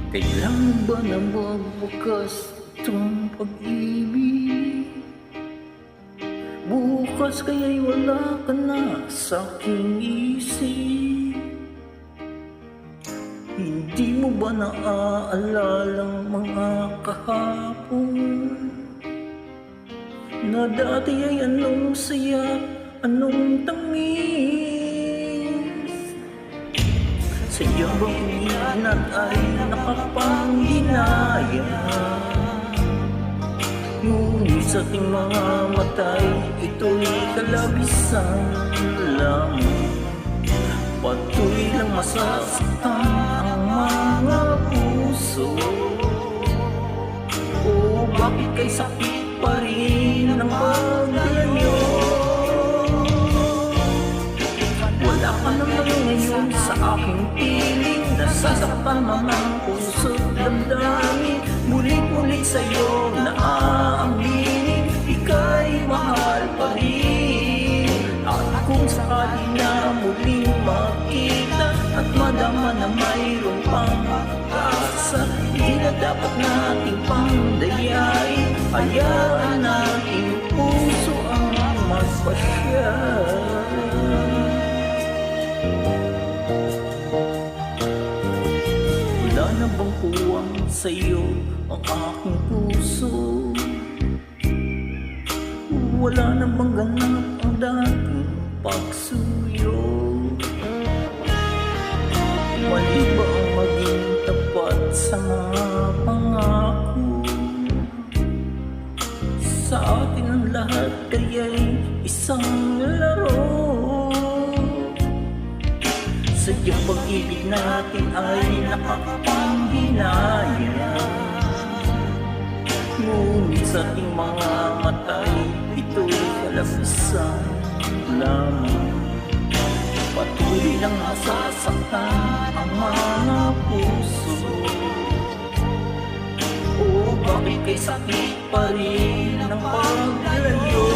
Kailangan ba na magbukas itong pag-ibig? Bukas kaya'y wala ka na sa aking isip. Hindi mo ba naaalala mga kahapon na dati ay anong saya, anong tamis? Sadya bang inat ay nakapanghinaya? Ngunit sa ating mga matay, ito'y kalabisan lang. Patuloy lang masasaktan ang mga puso. O bakit kay sakit pa rin ang pagdalayo? Wala ka naman ngayon sa aking piling, nasasaktan man ang puso't damdamin. Mulit-mulit sa'yo naaaminin, ika'y mahal pa rin. At kung sakali na muling makita at madama na mayroong pang-asa, hindi na dapat nating pangdayain. Hayaan nating puso ang magpasya. Wala na bang kuwang sa'yo ang aking puso? Wala na bang ganap ang dating pagsuyo? Mali ba ang maging tapat sa mga pangako? Sa atin ang lahat kaya'y isang laro. Sadyang pag-ibig natin ay nakakapanghinaya. Ngunit sa ating mga matay, ito'y kalabisan lamang. Patuloy lang masasaktan ang mga puso. O bakit kay sakit pa rin ang pagdalayo?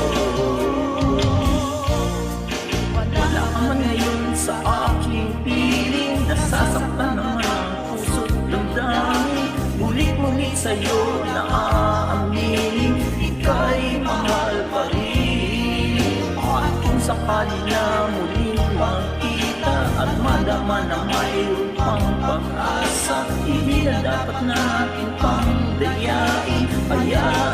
Wala ka man ngayon sa aking piling, nasasaktan ang mga puso't damdamin. Mulit-mulit sa'yo naaaminin, ika'y mahal pa rin. At kung sakali na muling makita at madama na mayroon pang pag-asa, hindi na dapat natin pangdayain. Hayaan